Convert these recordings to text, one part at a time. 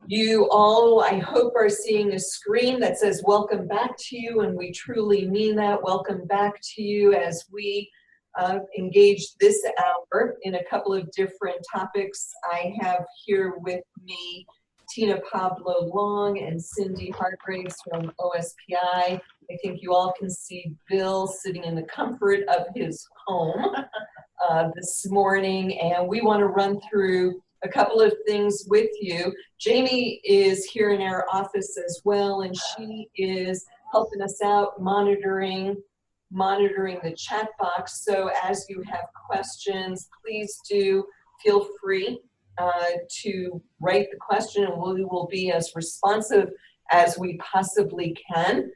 You all, I hope, are seeing a screen that says welcome back to you, and we truly mean that. Welcome back to you as we engage this hour in a couple of different topics. I have here with me Tina Pablo Long and Cindy Hargraves from OSPI. I think you all can see Bill sitting in the comfort of his home this morning, and we want to run through a couple of things with you. Jamie is here in our office as well, and she is helping us out monitoring the chat box. So as you have questions, please do feel free to write the question, and we will be as responsive as we possibly can.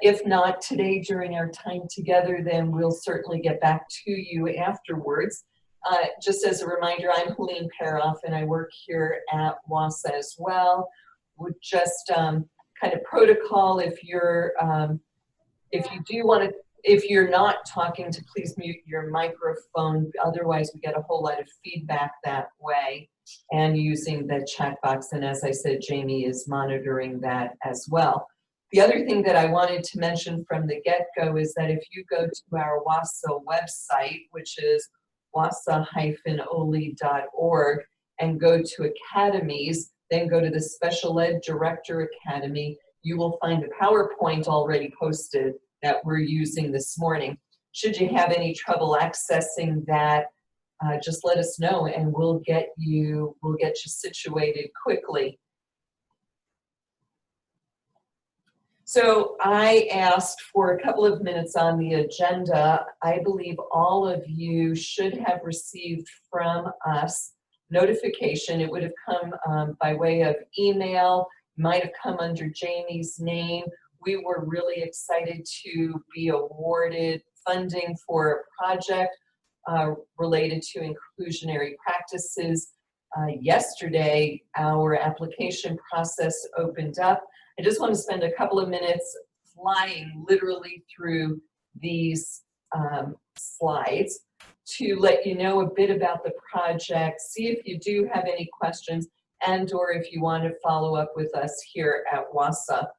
If not today during our time together, then we'll certainly get back to you afterwards. Just as a reminder, I'm Helene Paroff, and I work here at WASA as well. With just kind of protocol, if you're if you're not talking, to please mute your microphone. Otherwise, we get a whole lot of feedback that way, and using the chat box. And as I said, Jamie is monitoring that as well. The other thing that I wanted to mention from the get-go is that if you go to our WASA website, which is wasa-ole.org, and go to academies, then go to the Special Ed Director Academy, you will find a PowerPoint already posted that we're using this morning. Should you have any trouble accessing that, just let us know, and we'll get you situated quickly. So I asked for a couple of minutes on the agenda. I believe all of you should have received from us notification. It would have come by way of email, might have come under Jamie's name. We were really excited to be awarded funding for a project related to inclusionary practices. Yesterday, our application process opened up. I just want to spend a couple of minutes flying literally through these slides to let you know a bit about the project, see if you do have any questions, and or if you want to follow up with us here at WASA.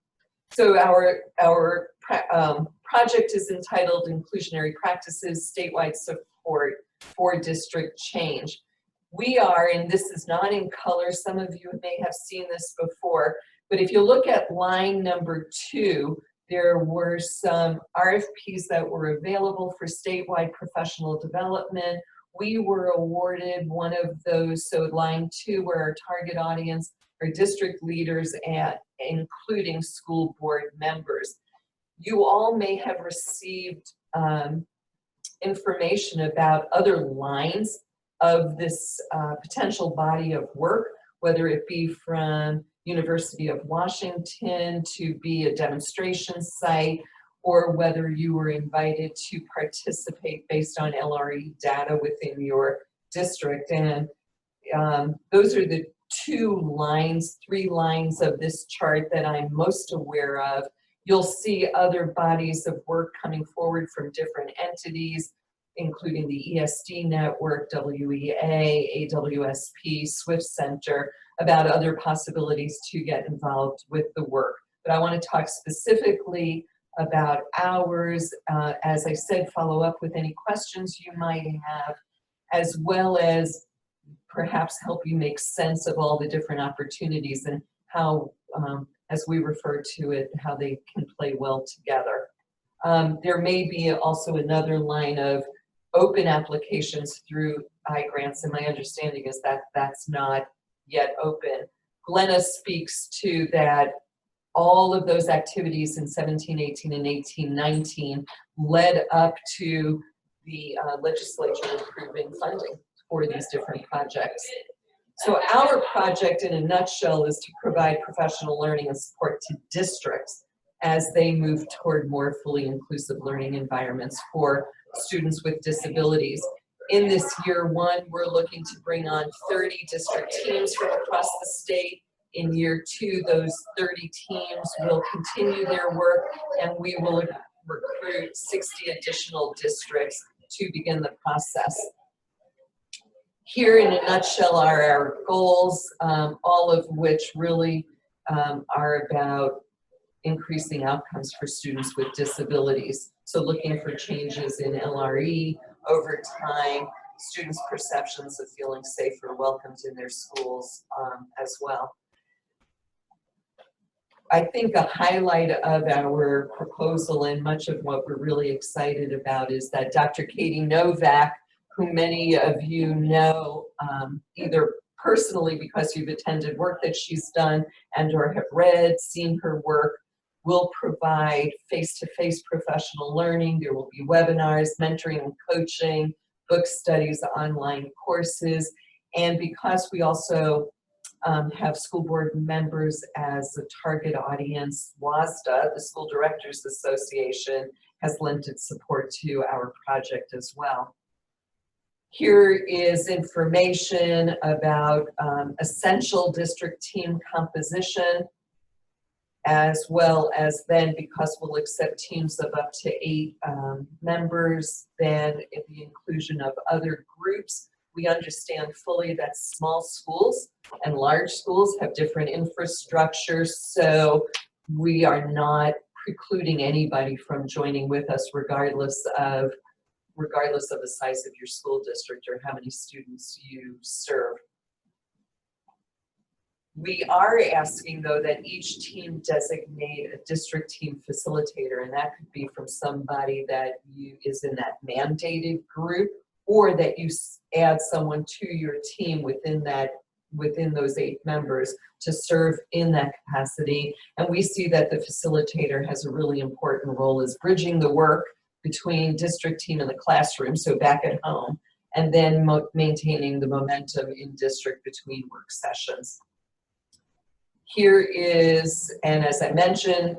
So our project is entitled Inclusionary Practices, Statewide Support for District Change. We are, and this is not in color, some of you may have seen this before, but if you look at line number 2, there were some RFPs that were available for statewide professional development. We were awarded one of those, so line 2, where our target audience are district leaders and including school board members. You all may have received information about other lines of this potential body of work, whether it be from University of Washington to be a demonstration site, or whether you were invited to participate based on LRE data within your district. And those are the 3 lines of this chart that I'm most aware of. You'll see other bodies of work coming forward from different entities, including the ESD Network, WEA, AWSP, Swift Center, about other possibilities to get involved with the work. But I want to talk specifically about ours. As I said, follow up with any questions you might have, as well as perhaps help you make sense of all the different opportunities and how, as we refer to it, how they can play well together. There may be also another line of open applications through iGrants, and my understanding is that that's not yet open. Glenna speaks to that all of those activities in 17, 18, and 18, 19 led up to the legislature approving funding for these different projects. So our project in a nutshell is to provide professional learning and support to districts as they move toward more fully inclusive learning environments for students with disabilities. In this year 1, we're looking to bring on 30 district teams from across the state. In year 2, those 30 teams will continue their work, and we will recruit 60 additional districts to begin the process. Here in a nutshell are our goals, all of which really are about increasing outcomes for students with disabilities. So looking for changes in LRE over time, students' perceptions of feeling safe or welcomed in their schools as well. I think a highlight of our proposal and much of what we're really excited about is that Dr. Katie Novak, who many of you know either personally because you've attended work that she's done and or have read, seen her work, will provide face-to-face professional learning. There will be webinars, mentoring and coaching, book studies, online courses, and because we also have school board members as a target audience, WASDA, the School Directors Association, has lent its support to our project as well. Here is information about essential district team composition, as well as then, because we'll accept teams of up to 8 members, then in the inclusion of other groups. We understand fully that small schools and large schools have different infrastructures, so we are not precluding anybody from joining with us regardless of the size of your school district or how many students you serve. We are asking, though, that each team designate a district team facilitator, and that could be from somebody that is in that mandated group, or that you add someone to your team within those 8 members to serve in that capacity. And we see that the facilitator has a really important role as bridging the work between district team and the classroom, so back at home, and then maintaining the momentum in district between work sessions. Here is, and as I mentioned,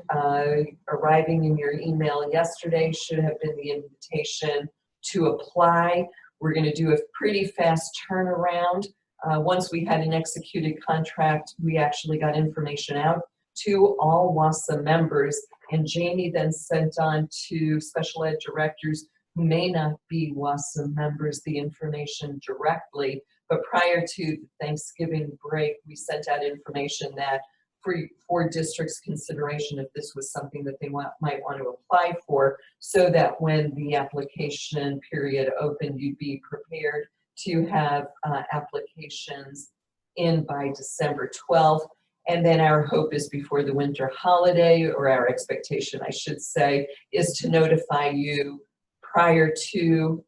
arriving in your email yesterday should have been the invitation to apply. We're going to do a pretty fast turnaround. Once we had an executed contract, we actually got information out to all WASA members, and Jamie then sent on to special ed directors who may not be WASA members the information directly. But prior to the Thanksgiving break, we sent out information that for districts' consideration if this was something that they might want to apply for, so that when the application period opened, you'd be prepared to have applications in by December 12th. And then our hope is before the winter holiday, or our expectation, I should say, is to notify you prior to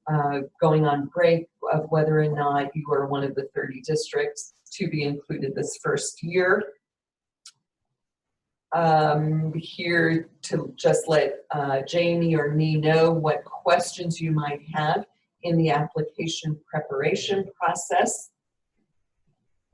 going on break of whether or not you are one of the 30 districts to be included this first year. Here to just let Jamie or me know what questions you might have in the application preparation process.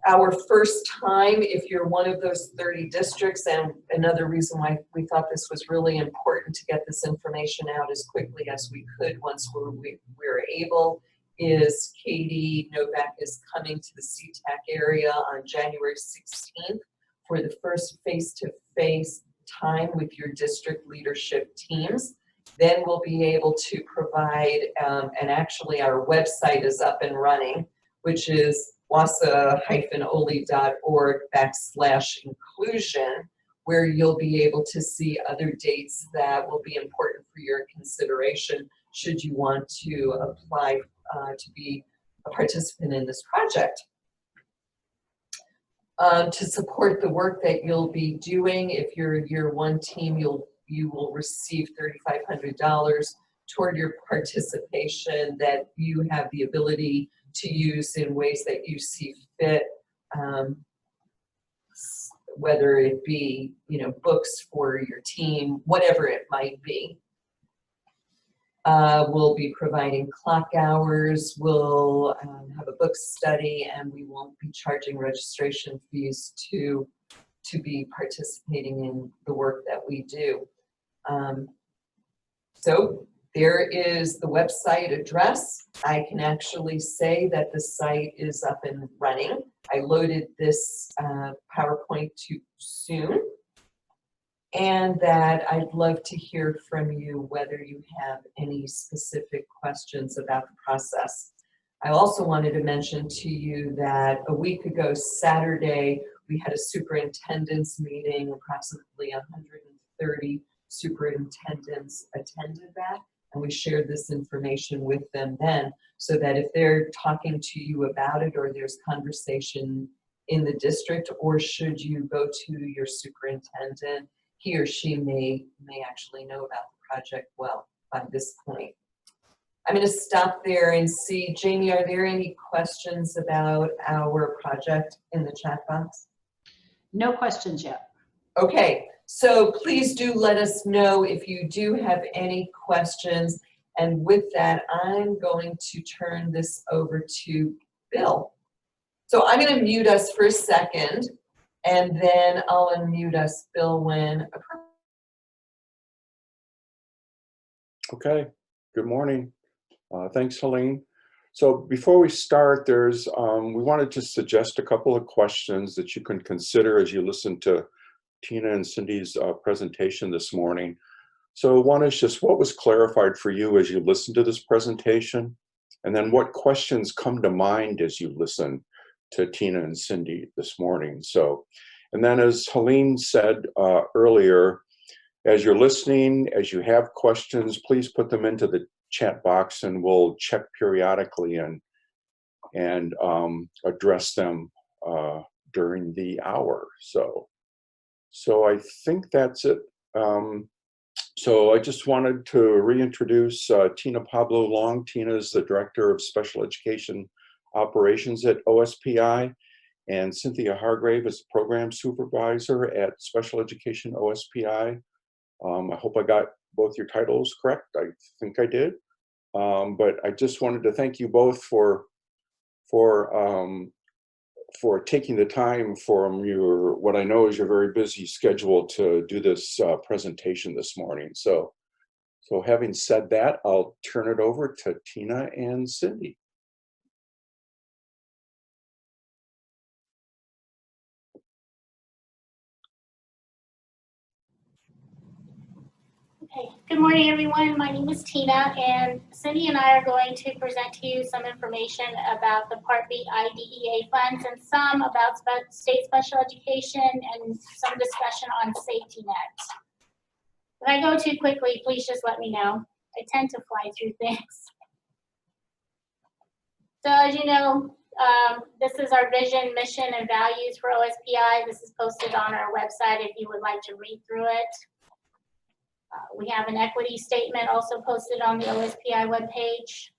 Our first time, if you're one of those 30 districts, and another reason why we thought this was really important to get this information out as quickly as we could once we're able, is Katie Novak is coming to the SeaTac area on January 16th for the first face-to-face time with your district leadership teams. Then we'll be able to provide, and actually our website is up and running, which is wasa-ole.org/inclusion, where you'll be able to see other dates that will be important for your consideration should you want to apply to be a participant in this project. To support the work that you'll be doing, if you're a year 1 team, you will receive $3,500 toward your participation that you have the ability to use in ways that you see fit, whether it be, books for your team, whatever it might be. We'll be providing clock hours, we'll have a book study, and we won't be charging registration fees to be participating in the work that we do. So there is the website address. I can actually say that the site is up and running. I loaded this PowerPoint too soon, and that I'd love to hear from you whether you have any specific questions about the process. I also wanted to mention to you that a week ago, Saturday, we had a superintendent's meeting. Approximately 130 superintendents attended that, and we shared this information with them then, so that if they're talking to you about it or there's conversation in the district, or should you go to your superintendent, he or she may actually know about the project well by this point. I'm going to stop there and see, Jamie, are there any questions about our project in the chat box? No questions yet. Okay, so please do let us know if you do have any questions. And with that, I'm going to turn this over to Bill. So I'm going to mute us for a second, and then I'll unmute us, Bill, when appropriate. Okay, good morning. Thanks, Helene. So before we start, we wanted to suggest a couple of questions that you can consider as you listen to Tina and Cindy's presentation this morning. So one is just what was clarified for you as you listened to this presentation? And then what questions come to mind as you listen to Tina and Cindy this morning? So, and then as Helene said earlier, as you're listening, as you have questions, please put them into the chat box and we'll check periodically and address them during the hour. So I think that's it. So I just wanted to reintroduce Tina Pablo Long. Tina is the Director of Special Education Operations at OSPI, and Cynthia Hargrave is the Program Supervisor at Special Education OSPI. I hope I got both your titles correct. I think I did. But I just wanted to thank you both for taking the time from what I know is your very busy schedule to do this presentation this morning. So having said that, I'll turn it over to Tina and Cindy. Okay, good morning everyone. My name is Tina, and Cindy and I are going to present to you some information about the Part B IDEA funds and some about state special education and some discussion on safety nets. If I go too quickly, please just let me know. I tend to fly through things. So as you know, this is our vision, mission, and values for OSPI. This is posted on our website if you would like to read through it. We have an equity statement also posted on the OSPI webpage.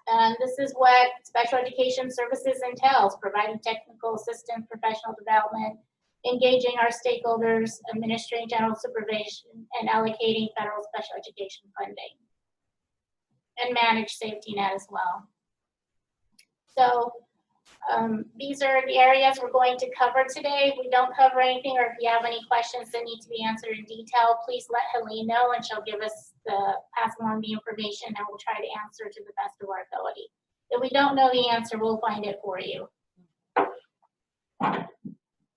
And this is what special education services entails: providing technical assistance, professional development, engaging our stakeholders, administering general supervision, and allocating federal special education funding, and manage safety net as well. So these are the areas we're going to cover today. If we don't cover anything, or if you have any questions that need to be answered in detail, please let Helene know and she'll pass along the information, and we'll try to answer to the best of our ability. If we don't know the answer, we'll find it for you.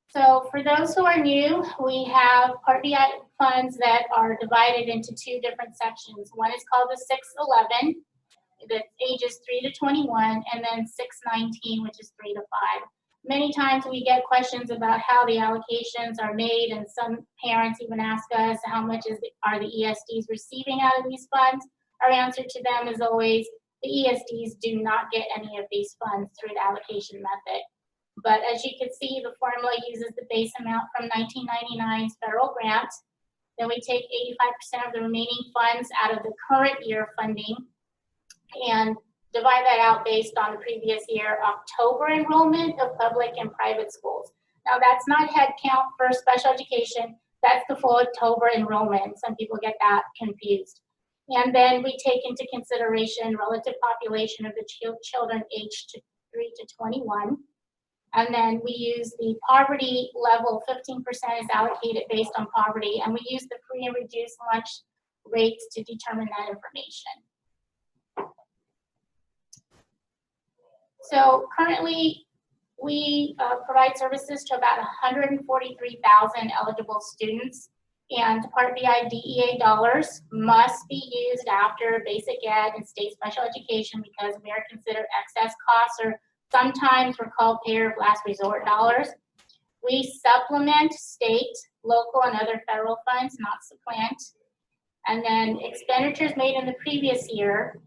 So for those who are new, we have Part B funds that are divided into two different sections. One is called the 611. That's ages 3 to 21, and then 619, which is 3 to 5. Many times we get questions about how the allocations are made, and some parents even ask us how much are the ESDs receiving out of these funds. Our answer to them is always the ESDs do not get any of these funds through the allocation method. But as you can see, the formula uses the base amount from 1999's federal grant. Then we take 85% of the remaining funds out of the current year funding and divide that out based on the previous year October enrollment of public and private schools. Now that's not head count for special education, that's the full October enrollment. Some people get that confused. And then we take into consideration relative population of the children aged 3 to 21. And then we use the poverty level, 15% is allocated based on poverty, and we use the free and reduced lunch rates to determine that information. So currently, we provide services to about 143,000 eligible students. And Part B IDEA dollars must be used after basic ed and state special education because we are considered excess costs, or sometimes we're called payer of last resort dollars. We supplement state, local, and other federal funds, not supplant. And then expenditures made in the previous year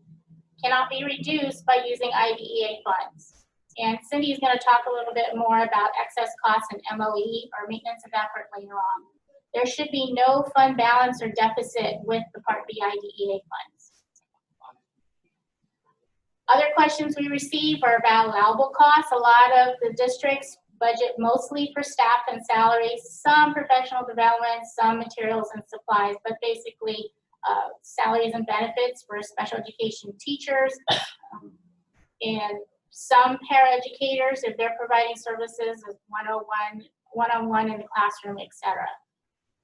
cannot be reduced by using IDEA funds. And Cindy is going to talk a little bit more about excess costs and MOE, or maintenance of effort, later on. There should be no fund balance or deficit with the Part B IDEA funds. Other questions we receive are about allowable costs. A lot of the districts budget mostly for staff and salaries, some professional development, some materials and supplies, but basically salaries and benefits for special education teachers and some paraeducators if they're providing services as one-on-one in the classroom, etc.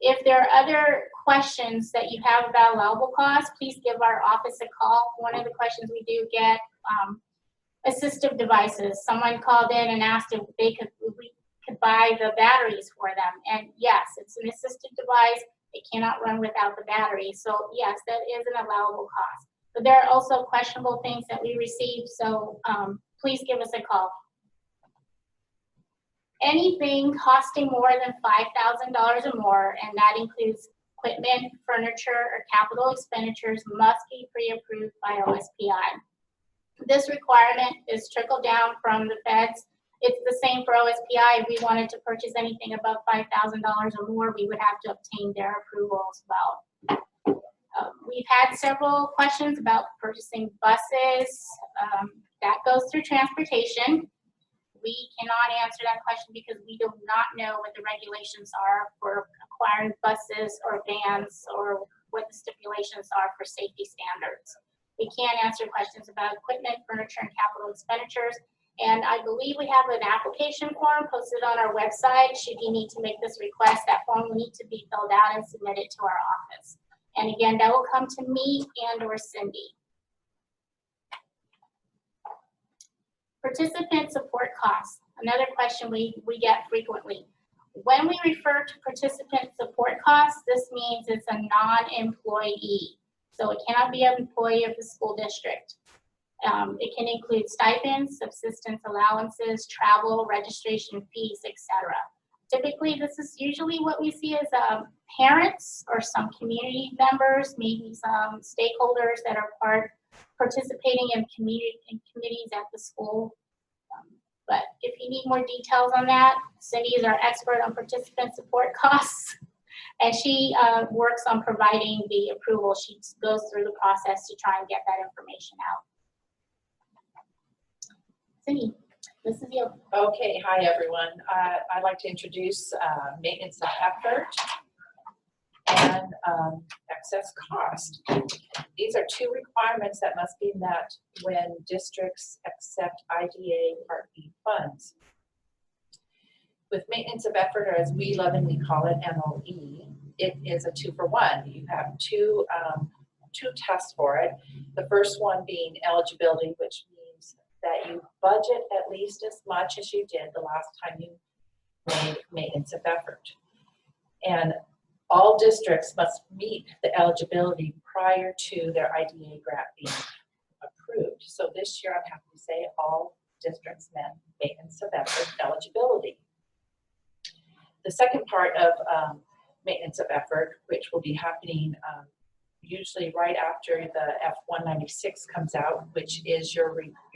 If there are other questions that you have about allowable costs, please give our office a call. One of the questions we do get, assistive devices. Someone called in and asked if we could buy the batteries for them. And yes, it's an assistive device. It cannot run without the battery. So yes, that is an allowable cost. But there are also questionable things that we receive, so please give us a call. Anything costing more than $5,000 or more, and that includes equipment, furniture, or capital expenditures, must be pre-approved by OSPI. This requirement is trickled down from the feds. It's the same for OSPI. If we wanted to purchase anything above $5,000 or more, we would have to obtain their approval as well. We've had several questions about purchasing buses. That goes through transportation. We cannot answer that question because we do not know what the regulations are for acquiring buses or vans, or what the stipulations are for safety standards. We can't answer questions about equipment, furniture, and capital expenditures. And I believe we have an application form posted on our website. Should you need to make this request, that form will need to be filled out and submitted to our office. And again, that will come to me and/or Cindy. Participant support costs, another question we get frequently. When we refer to participant support costs, this means it's a non-employee. So it cannot be an employee of the school district. It can include stipends, subsistence allowances, travel, registration fees, etc. Typically, this is usually what we see as parents or some community members, maybe some stakeholders that are participating in committees at the school. But if you need more details on that, Cindy is our expert on participant support costs, and she works on providing the approval. She goes through the process to try and get that information out. Cindy, this is you. Okay, hi everyone. I'd like to introduce maintenance of effort and excess cost. These are two requirements that must be met when districts accept IDA Part B funds. With maintenance of effort, or as we lovingly call it, MOE, it is a 2-for-1. You have two tests for it. The first one being eligibility, which means that you budget at least as much as you did the last time you made maintenance of effort. And all districts must meet the eligibility prior to their IDA grant being approved. So this year, I'm happy to say all districts met maintenance of effort eligibility. The second part of maintenance of effort, which will be happening usually right after the F-196 comes out, which is your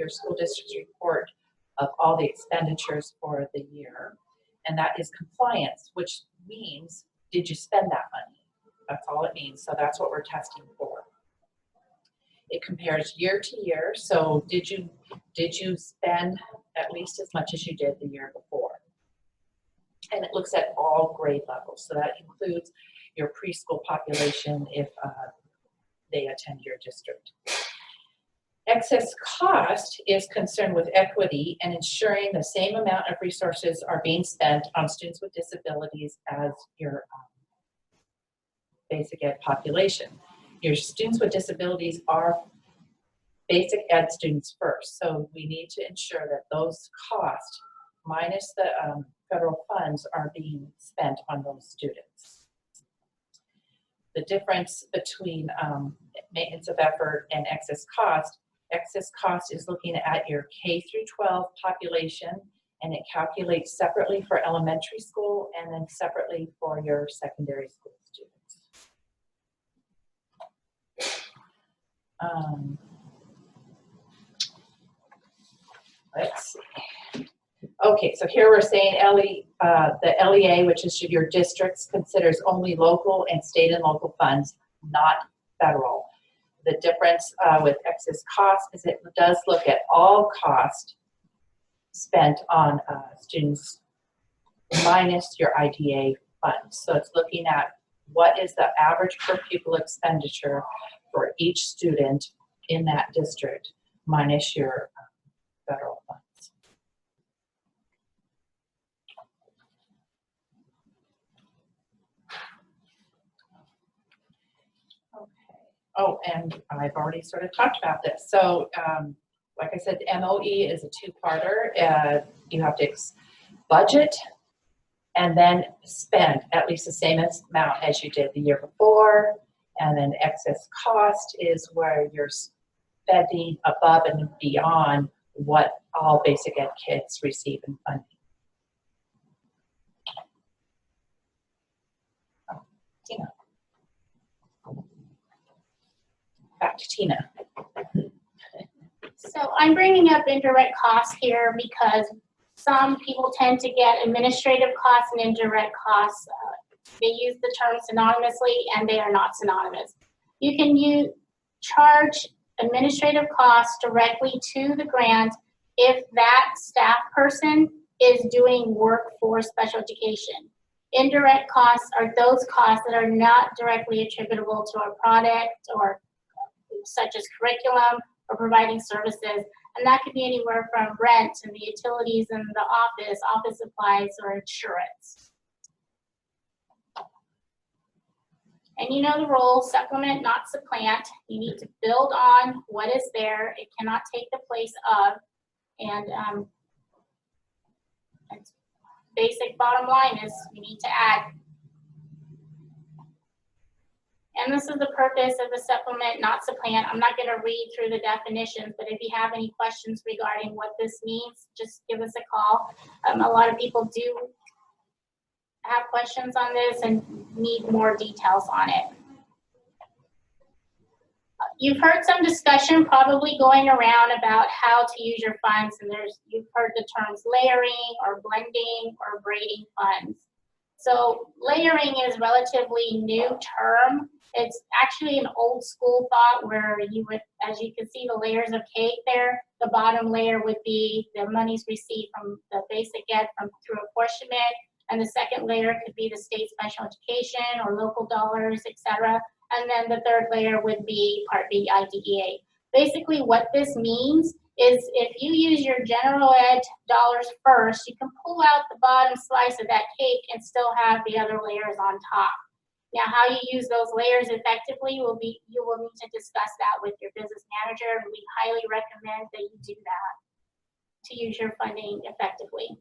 school district's report of all the expenditures for the year. And that is compliance, which means, did you spend that money? That's all it means. So that's what we're testing for. It compares year to year. So did you spend at least as much as you did the year before? And it looks at all grade levels. So that includes your preschool population if they attend your district. Excess cost is concerned with equity and ensuring the same amount of resources are being spent on students with disabilities as your basic ed population. Your students with disabilities are basic ed students first. So we need to ensure that those costs minus the federal funds are being spent on those students. the difference between maintenance of effort and excess cost. Excess cost is looking at your K through 12 population, and it calculates separately for elementary school and then separately for your secondary school students. Let's see. Okay, so here we're saying the LEA, which is your districts, considers only local and state and local funds, not federal. The difference with excess cost is it does look at all cost spent on students minus your IDA funds. So it's looking at what is the average per pupil expenditure for each student in that district minus your federal funds. Oh, and I've already sort of talked about this. So, like I said, the MOE is a two-parter. You have to budget and then spend at least the same amount as you did the year before. And then excess cost is where you're spending above and beyond what all basic ed kids receive in funding. Oh, Tina. Back to Tina. So I'm bringing up indirect costs here because some people tend to get administrative costs and indirect costs. They use the term synonymously and they are not synonymous. You can charge administrative costs directly to the grant if that staff person is doing work for special education. Indirect costs are those costs that are not directly attributable to a product or such as curriculum or providing services. And that could be anywhere from rent and the utilities in the office supplies, or insurance. And you know the rule, supplement, not supplant. You need to build on what is there. It cannot take the place of. And basic bottom line is you need to add. And this is the purpose of the supplement, not supplant. I'm not going to read through the definitions, but if you have any questions regarding what this means, just give us a call. A lot of people do have questions on this and need more details on it. You've heard some discussion probably going around about how to use your funds, and you've heard the terms layering or blending or braiding funds. So layering is a relatively new term. It's actually an old school thought where you would, as you can see the layers of cake there, the bottom layer would be the monies received from the basic ed through apportionment, and the second layer could be the state special education or local dollars, etc. And then the third layer would be Part B IDEA. Basically what this means is if you use your general ed dollars first, you can pull out the bottom slice of that cake and still have the other layers on top. Now, how you use those layers effectively you will need to discuss that with your business manager, and we highly recommend that you do that to use your funding effectively.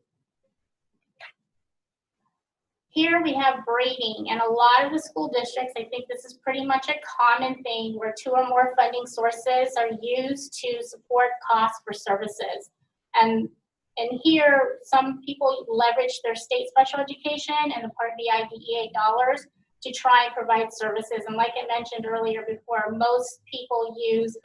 Here we have braiding, and a lot of the school districts, I think this is pretty much a common thing where 2 or more funding sources are used to support costs for services. And here, some people leverage their state special education and the Part B IDEA dollars to try and provide services. And like I mentioned earlier before, most people use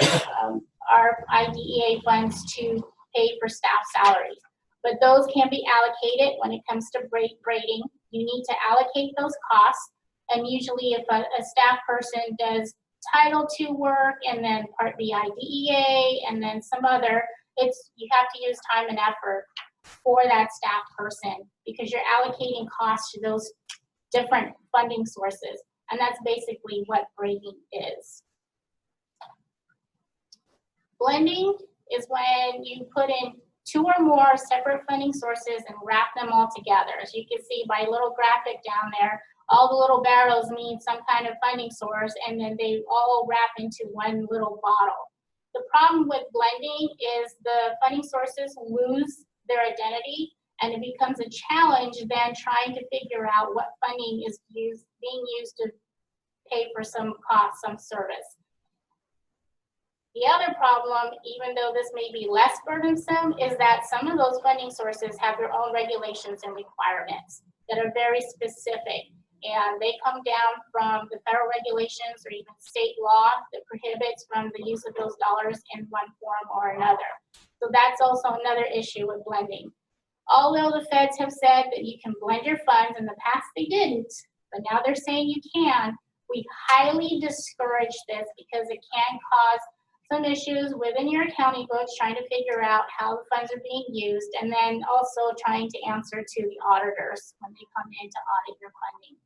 our IDEA funds to pay for staff salaries. But those can be allocated when it comes to braiding. You need to allocate those costs. And usually if a staff person does Title II work and then Part B IDEA and then some other, you have to use time and effort for that staff person because you're allocating costs to those different funding sources. And that's basically what braiding is. Blending is when you put in 2 or more separate funding sources and wrap them all together. As you can see by little graphic down there, all the little barrels mean some kind of funding source, and then they all wrap into one little bottle. The problem with blending is the funding sources lose their identity, and it becomes a challenge then trying to figure out what funding is being used to pay for some cost, some service. The other problem, even though this may be less burdensome, is that some of those funding sources have their own regulations and requirements that are very specific. And they come down from the federal regulations or even state law that prohibits from the use of those dollars in one form or another. So that's also another issue with blending. Although the feds have said that you can blend your funds, in the past they didn't, but now they're saying you can, we highly discourage this because it can cause some issues within your accounting books trying to figure out how the funds are being used, and then also trying to answer to the auditors when they come in to audit your funding.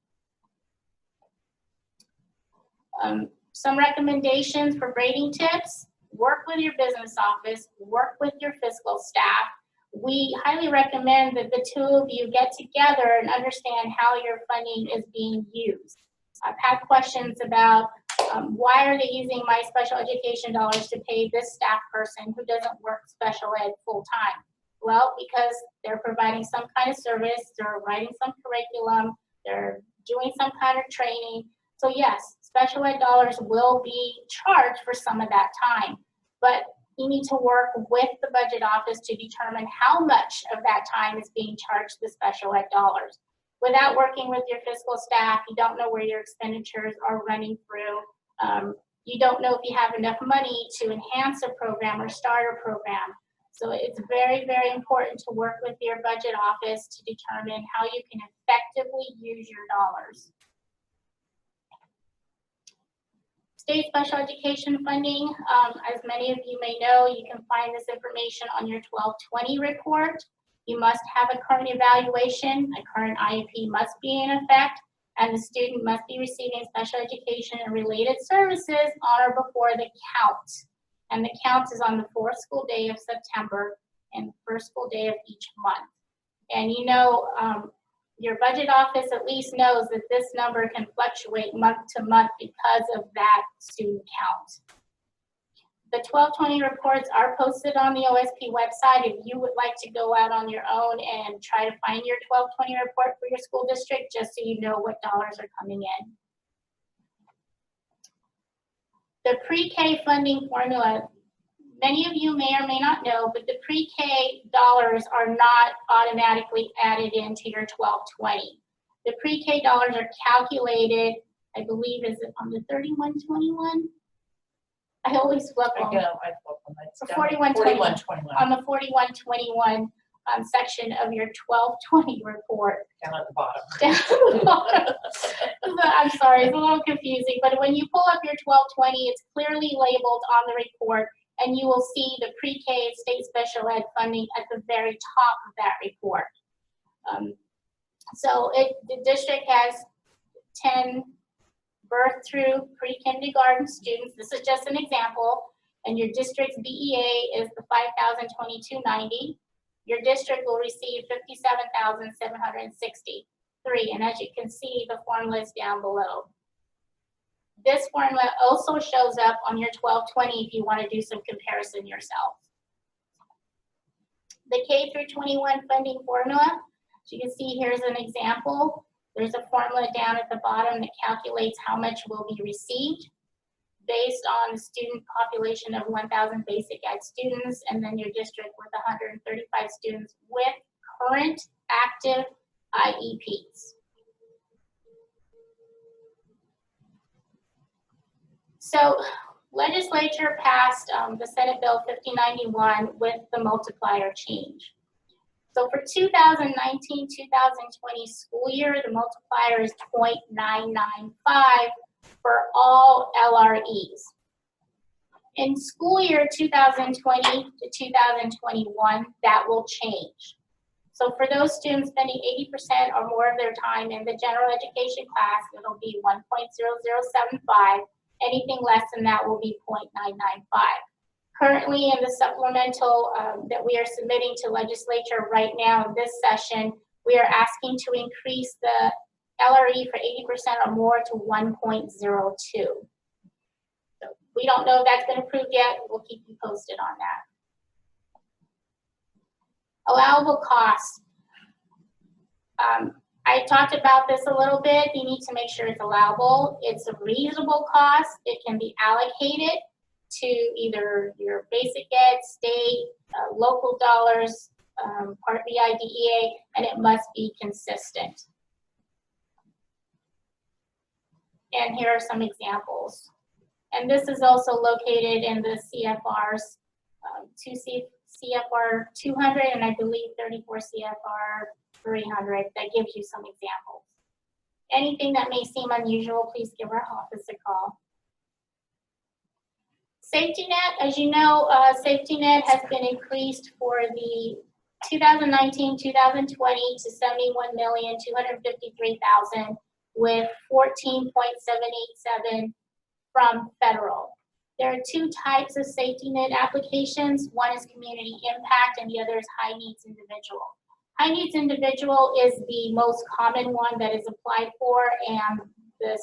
Some recommendations for grading tips: work with your business office, work with your fiscal staff. We highly recommend that the two of you get together and understand how your funding is being used. I've had questions about why are they using my special education dollars to pay this staff person who doesn't work special ed full time? Well, because they're providing some kind of service, they're writing some curriculum, they're doing some kind of training. So yes, special ed dollars will be charged for some of that time, but you need to work with the budget office to determine how much of that time is being charged the special ed dollars. Without working with your fiscal staff, you don't know where your expenditures are running through. You don't know if you have enough money to enhance a program or start a program. So it's very, very important to work with your budget office to determine how you can effectively use your dollars. State special education funding, as many of you may know, you can find this information on your 1220 report. You must have a current evaluation, a current IEP must be in effect, and the student must be receiving special education and related services on or before the count. And the count is on the fourth school day of September and first school day of each month. And you know, your budget office at least knows that this number can fluctuate month to month because of that student count. The 1220 reports are posted on the OSP website. If you would like to go out on your own and try to find your 1220 report for your school district, just so you know what dollars are coming in. The pre-K funding formula, many of you may or may not know, but the pre-K dollars are not automatically added into your 1220. The pre-K dollars are calculated, I believe, is it on the 3121? I always flip them. I flip them. It's The down to 4121. 4121 On the 4121 section of your 1220 report. down at the bottom. Down at the bottom. I'm sorry, it's a little confusing, but when you pull up your 1220, it's clearly labeled on the report, and you will see the pre-K state special ed funding at the very top of that report. So the district has 10 birth through pre-kindergarten students. This is just an example. And your district's BEA is the $5,022.90. Your district will receive $57,763. And as you can see, the formula is down below. This formula also shows up on your 1220 if you want to do some comparison yourself. The K through 21 funding formula, as you can see, here's an example. There's a formula down at the bottom that calculates how much will be received based on the student population of 1,000 basic ed students, and then your district with 135 students with current active IEPs. So legislature passed the Senate Bill 5091 with the multiplier change. So for 2019-2020 school year, the multiplier is 0.995 for all LREs. In school year 2020 to 2021, that will change. So for those students spending 80% or more of their time in the general education class, it'll be 1.0075. Anything less than that will be 0.995. Currently in the supplemental that we are submitting to legislature right now in this session, we are asking to increase the LRE for 80% or more to 1.02. So we don't know if that's been approved yet. We'll keep you posted on that. Allowable costs. I talked about this a little bit. You need to make sure it's allowable. It's a reasonable cost. It can be allocated to either your basic ed, state, local dollars, Part B IDEA, and it must be consistent. And here are some examples. And this is also located in the CFRs, CFR 200, and I believe 34 CFR 300. That gives you some examples. Anything that may seem unusual, please give our office a call. Safety net, as you know, safety net has been increased for the 2019-2020 to $71,253,000 with 14.787 from federal. There are two types of safety net applications. One is community impact and the other is high needs individual. High needs individual is the most common one that is applied for, and the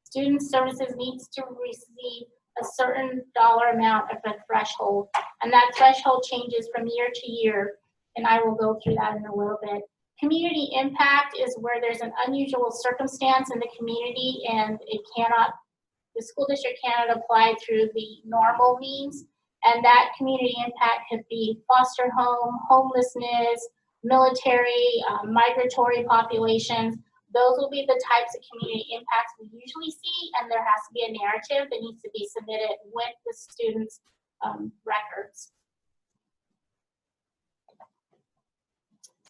student services needs to receive a certain dollar amount of a threshold, and that threshold changes from year to year, and I will go through that in a little bit. Community impact is where there's an unusual circumstance in the community and the school district cannot apply through the normal means, and that community impact could be foster home, homelessness, military, migratory populations. Those will be the types of community impacts we usually see, and there has to be a narrative that needs to be submitted with the students' records.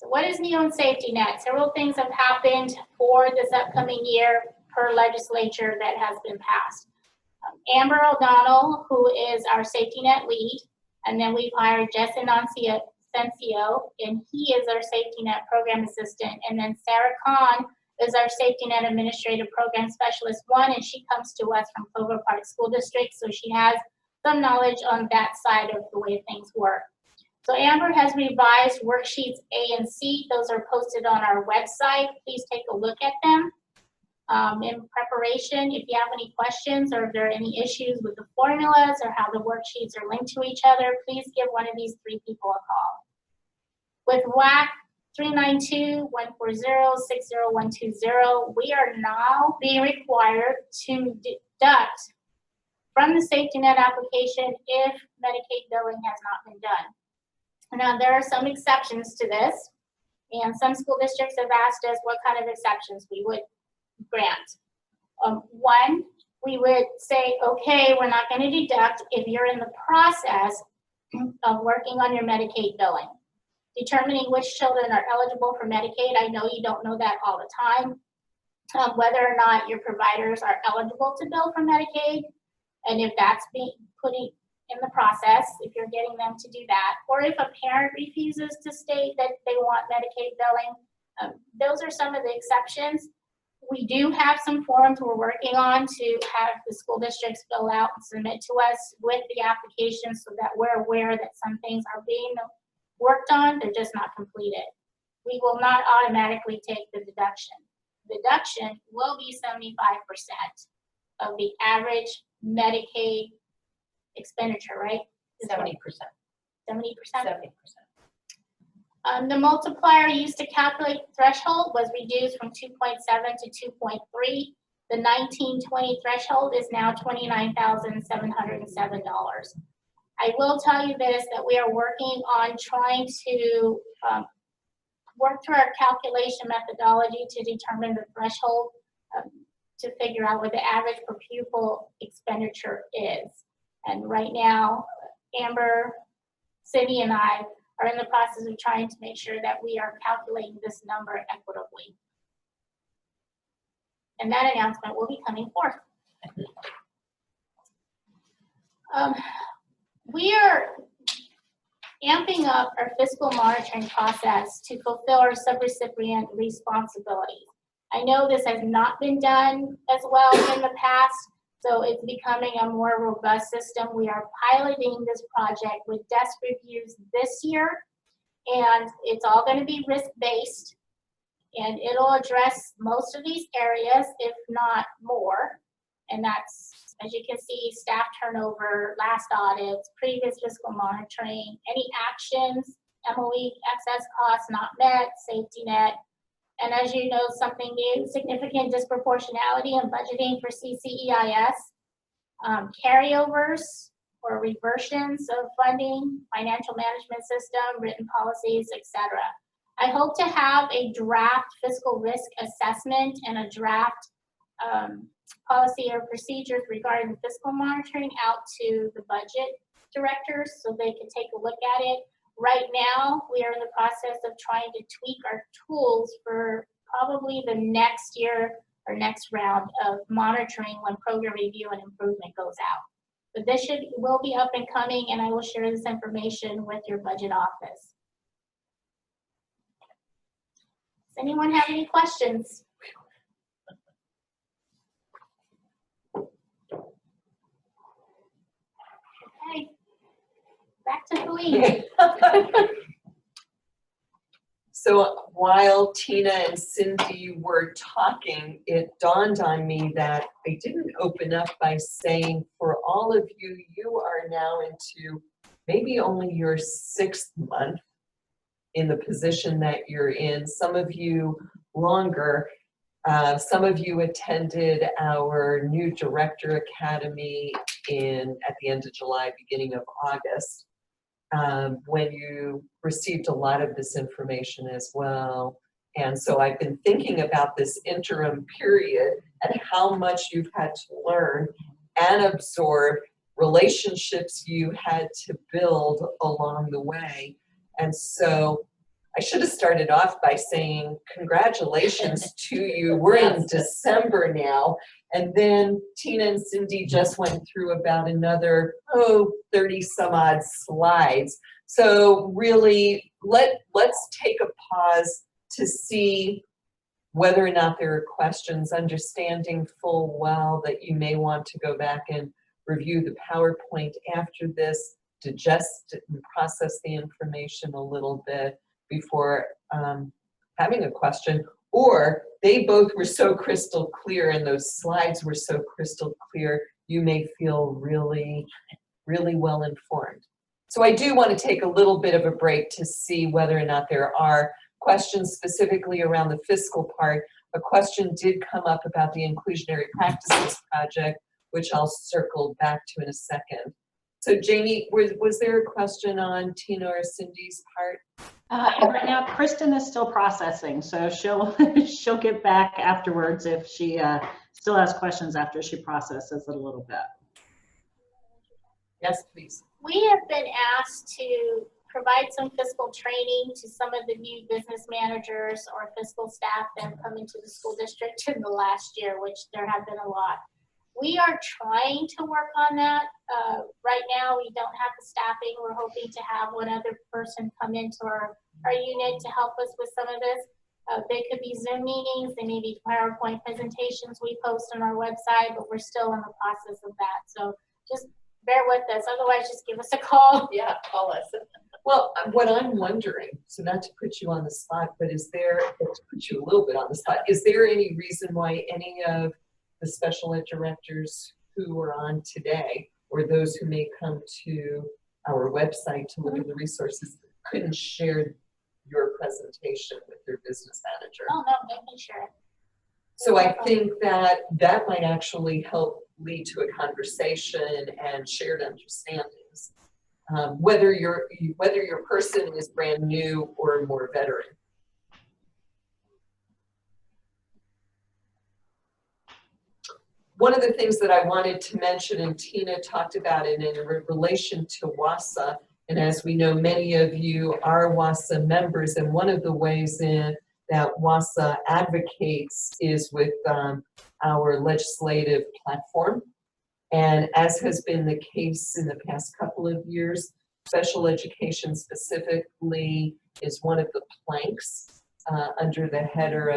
So what is new on safety net? Several things have happened for this upcoming year per legislature that has been passed. Amber O'Donnell, who is our safety net lead, and then we've hired Jess Anuncio, and he is our safety net program assistant, and then Sarah Kahn is our safety net administrative program specialist 1, and she comes to us from Clover Park School District, so she has some knowledge on that side of the way things work. So Amber has revised worksheets A and C. Those are posted on our website. Please take a look at them. In preparation, if you have any questions or if there are any issues with the formulas or how the worksheets are linked to each other, please give one of these 3 people a call. With WAC 392-140-60120, we are now being required to deduct from the safety net application if Medicaid billing has not been done. Now, there are some exceptions to this, and some school districts have asked us what kind of exceptions we would grant. One, we would say, okay, we're not going to deduct if you're in the process of working on your Medicaid billing. Determining which children are eligible for Medicaid, I know you don't know that all the time. Whether or not your providers are eligible to bill for Medicaid, and if that's being put in the process, if you're getting them to do that, or if a parent refuses to state that they want Medicaid billing, those are some of the exceptions. We do have some forms we're working on to have the school districts fill out and submit to us with the application so that we're aware that some things are being worked on, they're just not completed. We will not automatically take the deduction. The deduction will be 75% of the average Medicaid expenditure, right? 70%. 70%? 70%. The multiplier used to calculate the threshold was reduced from 2.7 to 2.3. The 1920 threshold is now $29,707. I will tell you this, that we are working on trying to work through our calculation methodology to determine the threshold to figure out what the average per pupil expenditure is. And right now, Amber, Cindy, and I are in the process of trying to make sure that we are calculating this number equitably. And that announcement will be coming forth. We are amping up our fiscal monitoring process to fulfill our subrecipient responsibilities. I know this has not been done as well in the past, so it's becoming a more robust system. We are piloting this project with desk reviews this year, and it's all going to be risk-based, and it'll address most of these areas, if not more. And that's, as you can see, staff turnover, last audits, previous fiscal monitoring, any actions, MOE excess costs not met, safety net, And as you know, something new, significant disproportionality in budgeting for CCEIS, carryovers or reversions of funding, financial management system, written policies, etc. I hope to have a draft fiscal risk assessment and a draft policy or procedures regarding fiscal monitoring out to the budget directors so they can take a look at it. Right now, we are in the process of trying to tweak our tools for probably the next year or next round of monitoring when program review and improvement goes out. But this will be up and coming, and I will share this information with your budget office. Does anyone have any questions? Okay, back to Helene. So while Tina and Cindy were talking, it dawned on me that I didn't open up by saying for all of you, you are now into maybe only your 6th month in the position that you're in. Some of you longer. Some of you attended our new Director Academy at the end of July, beginning of August. When you received a lot of this information as well. And so I've been thinking about this interim period and how much you've had to learn and absorb, relationships you had to build along the way. And so I should have started off by saying congratulations to you. We're in December now. And then Tina and Cindy just went through about another, 30 some odd slides. So really, let's take a pause to see whether or not there are questions, understanding full well that you may want to go back and review the PowerPoint after this, digest and process the information a little bit before having a question. Or they both were so crystal clear and those slides were so crystal clear, you may feel really, really well informed. So I do want to take a little bit of a break to see whether or not there are questions specifically around the fiscal part. A question did come up about the Inclusionary Practices Project, which I'll circle back to in a second. So Jamie, was there a question on Tina or Cindy's part? Right now, Kristen is still processing, so she'll get back afterwards if she still has questions after she processes it a little bit. Yes, please. We have been asked to provide some fiscal training to some of the new business managers or fiscal staff that have come into the school district in the last year, which there have been a lot. We are trying to work on that. Right now, we don't have the staffing. We're hoping to have one other person come into our unit to help us with some of this. They could be Zoom meetings, they may be PowerPoint presentations we post on our website, but we're still in the process of that. So just bear with us. Otherwise, just give us a call. Yeah, call us. Well, what I'm wondering, so not to put you on the spot, but to put you a little bit on the spot, is there any reason why any of the special ed directors who are on today, or those who may come to our website to look at the resources, couldn't share your presentation with their business manager? Oh, no, they can share it. So I think that might actually help lead to a conversation and shared understandings, whether your person is brand new or more veteran. One of the things that I wanted to mention, and Tina talked about it in relation to WASA, and as we know, many of you are WASA members, and one of the ways in that WASA advocates is with our legislative platform. And as has been the case in the past couple of years, special education specifically is one of the planks under the header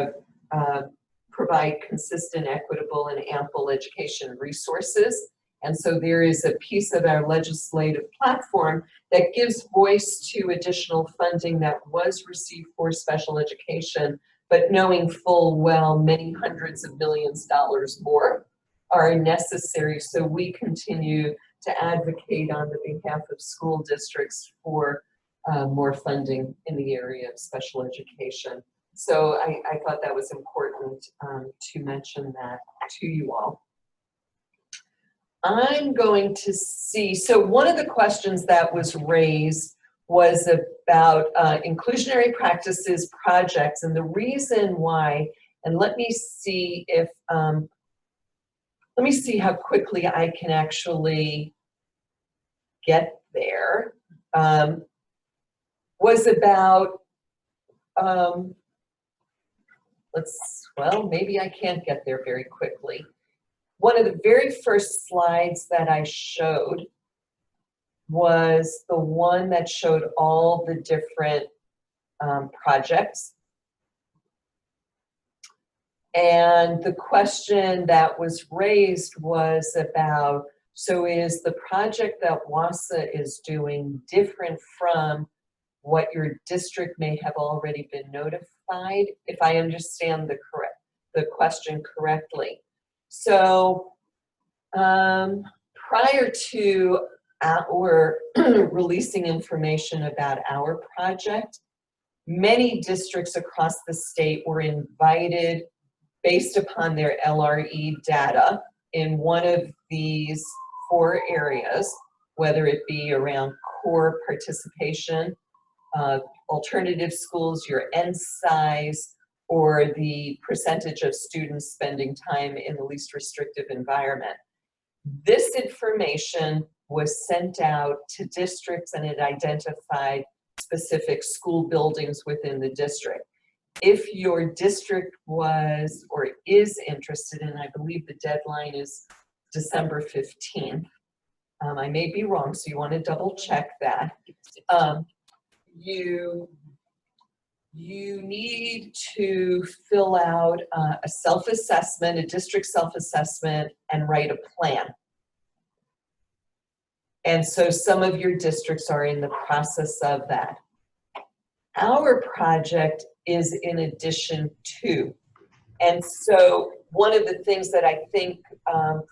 of provide consistent, equitable, and ample education resources. And so there is a piece of our legislative platform that gives voice to additional funding that was received for special education, but knowing full well many hundreds of millions of dollars more are necessary. So we continue to advocate on the behalf of school districts for more funding in the area of special education. So I thought that was important to mention that to you all. I'm going to see, so one of the questions that was raised was about inclusionary practices projects, and the reason why, and let me see if, let me see how quickly I can actually get there, was about, well, maybe I can't get there very quickly. One of the very first slides that I showed was the one that showed all the different projects. And the question that was raised was about, so is the project that WASA is doing different from what your district may have already been notified, if I understand the question correctly? So prior to our releasing information about our project, many districts across the state were invited based upon their LRE data in one of these 4 areas, whether it be around core participation, alternative schools, your N size, or the percentage of students spending time in the least restrictive environment. This information was sent out to districts, and it identified specific school buildings within the district. If your district was or is interested, and I believe the deadline is December 15th, I may be wrong, so you want to double check that. You need to fill out a self-assessment, a district self-assessment, and write a plan. And so some of your districts are in the process of that. Our project is in addition to. And so one of the things that I think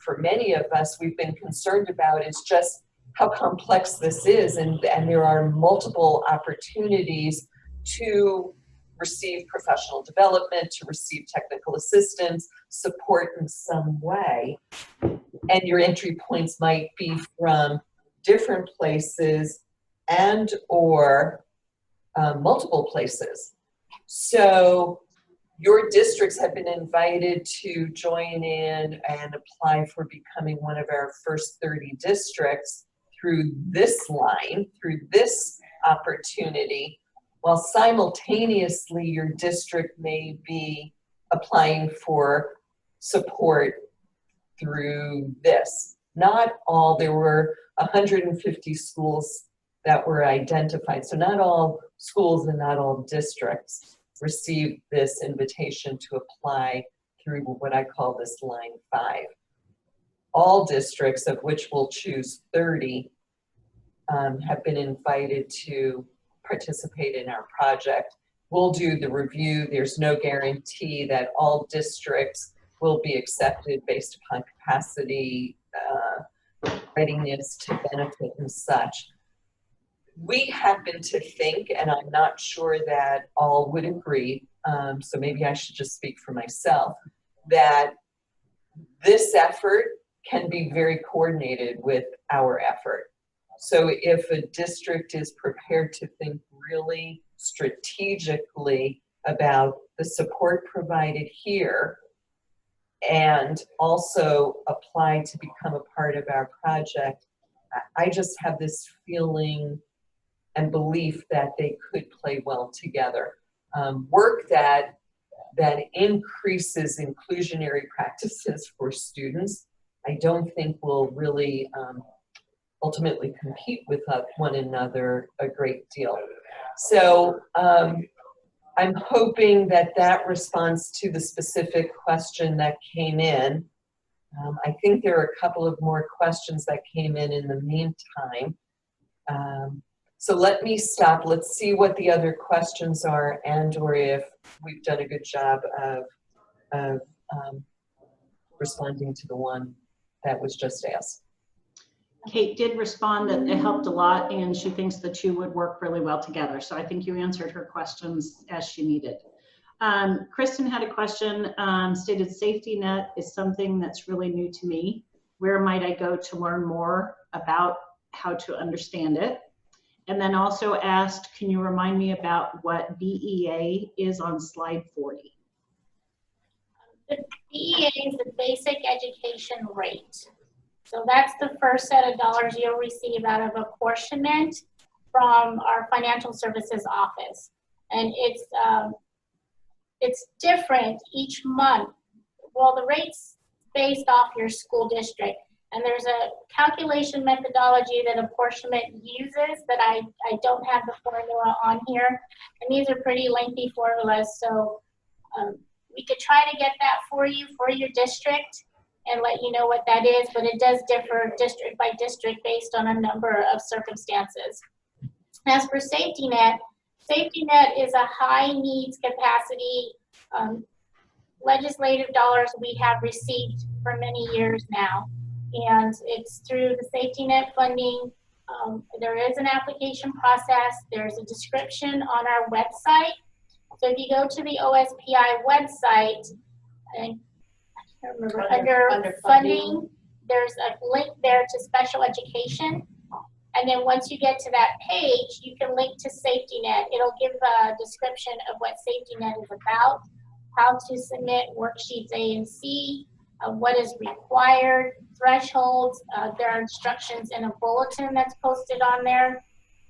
for many of us we've been concerned about is just how complex this is, and there are multiple opportunities to receive professional development, to receive technical assistance, support in some way. And your entry points might be from different places and or multiple places. So your districts have been invited to join in and apply for becoming one of our first 30 districts through this line, through this opportunity, while simultaneously your district may be applying for support through this. Not all, there were 150 schools that were identified, so not all schools and not all districts received this invitation to apply through what I call this line 5. All districts, of which we'll choose 30, have been invited to participate in our project. We'll do the review. There's no guarantee that all districts will be accepted based upon capacity, readiness to benefit and such. We happen to think, and I'm not sure that all would agree, so maybe I should just speak for myself, that this effort can be very coordinated with our effort. So if a district is prepared to think really strategically about the support provided here and also apply to become a part of our project, I just have this feeling and belief that they could play well together. Work that increases inclusionary practices for students, I don't think will really ultimately compete with one another a great deal. So I'm hoping that that responds to the specific question that came in. I think there are a couple of more questions that came in the meantime. So let me stop. Let's see what the other questions are, and or if we've done a good job of responding to the one that was just asked. Kate did respond that it helped a lot, and she thinks the two would work really well together. So I think you answered her questions as she needed. Kristen had a question, stated safety net is something that's really new to me. Where might I go to learn more about how to understand it? And then also asked, can you remind me about what BEA is on slide 40? The BEA is the basic education rate. So that's the first set of dollars you'll receive out of apportionment from our financial services office. And it's different each month. Well, the rate's based off your school district. And there's a calculation methodology that apportionment uses that I don't have the formula on here. And these are pretty lengthy formulas. So we could try to get that for you for your district and let you know what that is, but it does differ district by district based on a number of circumstances. As for safety net is a high needs capacity legislative dollars we have received for many years now. And it's through the safety net funding. There is an application process. There's a description on our website. So if you go to the OSPI website, and I can't remember, under funding, there's a link there to special education. And then once you get to that page, you can link to safety net. It'll give a description of what safety net is about, how to submit worksheets A and C, what is required, thresholds. There are instructions in a bulletin that's posted on there.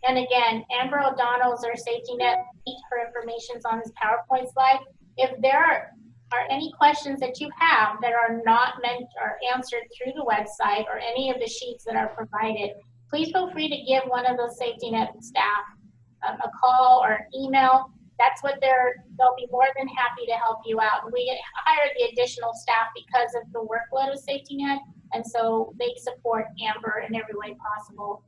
And again, Amber O'Donnell is our safety net. Her information's on this PowerPoint slide. If there are any questions that you have that are not meant or answered through the website or any of the sheets that are provided, please feel free to give one of those safety net staff a call or an email. That's what they'll be more than happy to help you out. And we hire the additional staff because of the workload of safety net, and so they support Amber in every way possible.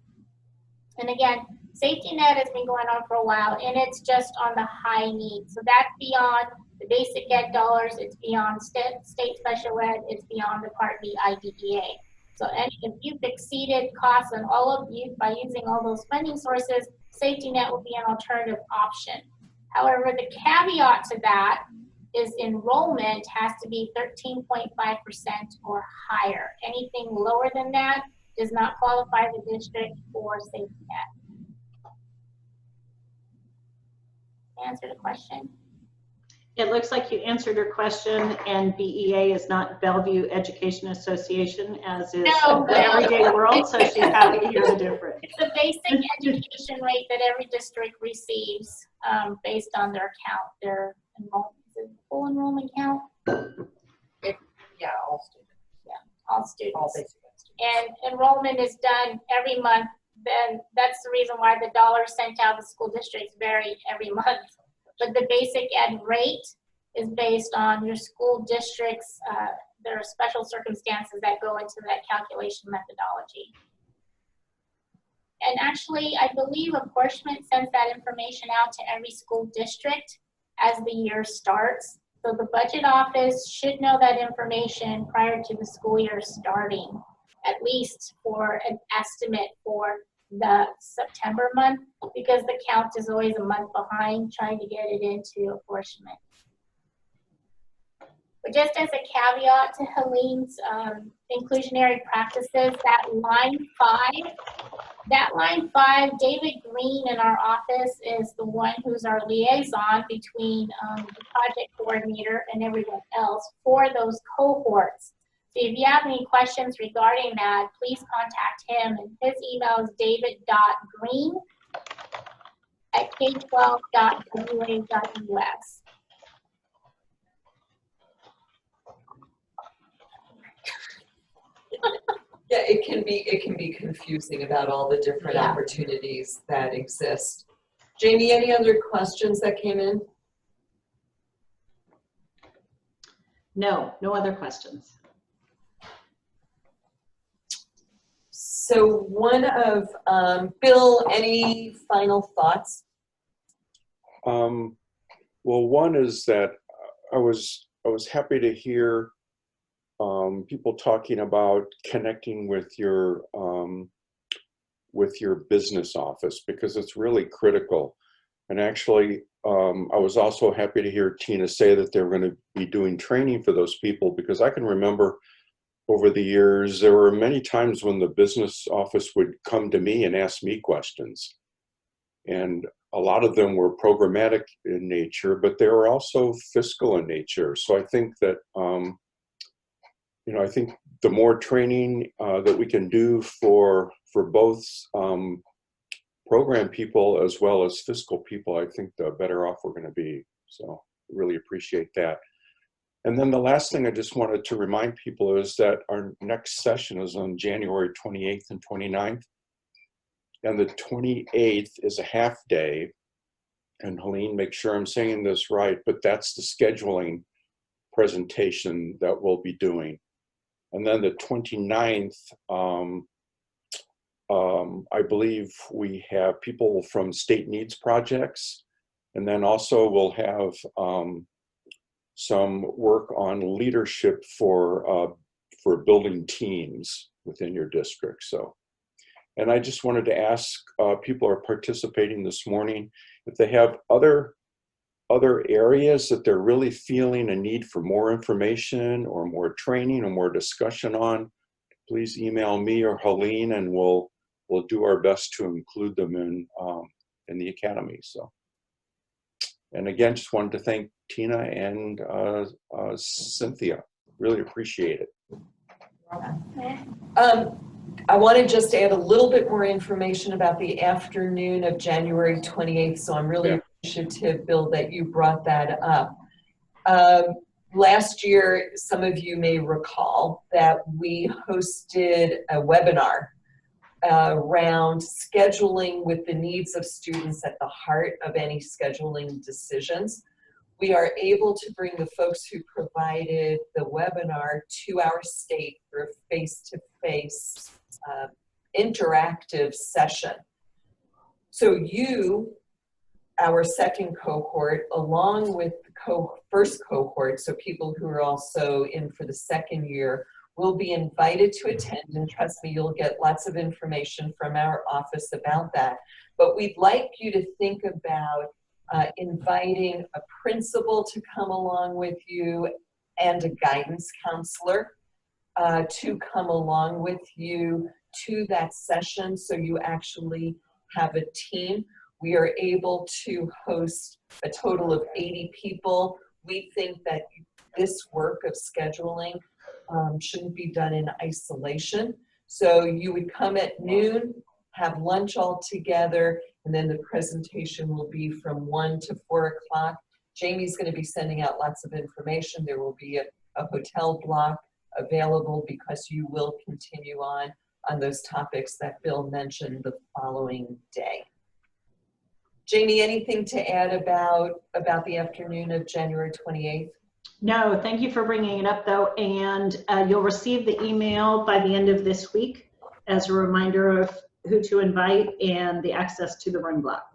And again, safety net has been going on for a while, and it's just on the high needs. So that's beyond the basic ed dollars, it's beyond state special ed, it's beyond the Part B IDEA. So if you've exceeded costs on all of you by using all those funding sources, safety net will be an alternative option. However, the caveat to that is enrollment has to be 13.5% or higher. Anything lower than that does not qualify the district for safety net. Answer the question? It looks like you answered her question, and BEA is not Bellevue Education Association, as is No. the Everyday World, so she's happy to hear the difference. It's the basic education rate that every district receives based on their count, their enrollment. Is it full enrollment count? Yeah, all students. Yeah, all students. All basic ed students. And enrollment is done every month. Then that's the reason why the dollars sent out to school districts vary every month. But the basic ed rate is based on your school district's, there are special circumstances that go into that calculation methodology. And actually, I believe apportionment sends that information out to every school district as the year starts. So the budget office should know that information prior to the school year starting, at least for an estimate for the September month, because the count is always a month behind trying to get it into apportionment. But just as a caveat to Helene's inclusionary practices, that line 5, David Green in our office is the one who's our liaison between the project coordinator and everyone else for those cohorts. So if you have any questions regarding that, please contact him. And his email is david.green@k12.wa.us. Yeah, it can be confusing about all the different Yeah. opportunities that exist. Jamie, any other questions that came in? No other questions. So Bill, any final thoughts? Well, one is that I was happy to hear people talking about connecting with your business office, because it's really critical. And actually, I was also happy to hear Tina say that they're going to be doing training for those people, because I can remember over the years, there were many times when the business office would come to me and ask me questions. And a lot of them were programmatic in nature, but they were also fiscal in nature. So I think that, I think the more training that we can do for both program people as well as fiscal people, I think the better off we're going to be. So really appreciate that. And then the last thing I just wanted to remind people is that our next session is on January 28th and 29th. And the 28th is a half day. And Helene, make sure I'm saying this right, but that's the scheduling presentation that we'll be doing. And then the 29th, I believe we have people from state needs projects. And then also we'll have some work on leadership for building teams within your district. So, and I just wanted to ask people who are participating this morning, if they have other areas that they're really feeling a need for more information or more training or more discussion on, please email me or Helene, and we'll do our best to include them in the academy. So, and again, just wanted to thank Tina and Cynthia. Really appreciate it. I want to just add a little bit more information about the afternoon of January 28th. So I'm really appreciative, Bill, that you brought that up. Last year, some of you may recall that we hosted a webinar around scheduling with the needs of students at the heart of any scheduling decisions. We are able to bring the folks who provided the webinar to our state for a face-to-face interactive session. So you, our second cohort, along with the first cohort, so people who are also in for the second year, will be invited to attend, and trust me, you'll get lots of information from our office about that. But we'd like you to think about inviting a principal to come along with you and a guidance counselor to come along with you to that session, so you actually have a team. We are able to host a total of 80 people. We think that this work of scheduling shouldn't be done in isolation. So you would come at noon, have lunch all together, and then the presentation will be from 1 to 4 o'clock. Jamie's going to be sending out lots of information. There will be a hotel block available because you will continue on those topics that Bill mentioned the following day. Jamie, anything to add about the afternoon of January 28th? No, thank you for bringing it up though, and you'll receive the email by the end of this week as a reminder of who to invite and the access to the room block.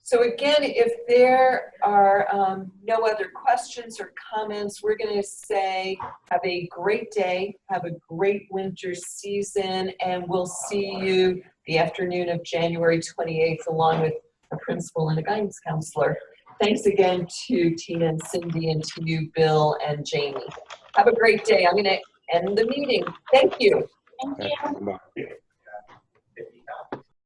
So again, if there are no other questions or comments, we're going to say have a great day, have a great winter season, and we'll see you the afternoon of January 28th along with a principal and a guidance counselor. Thanks again to Tina and Cindy, and to you, Bill and Jamie. Have a great day. I'm going to end the meeting. Thank you. Thank you.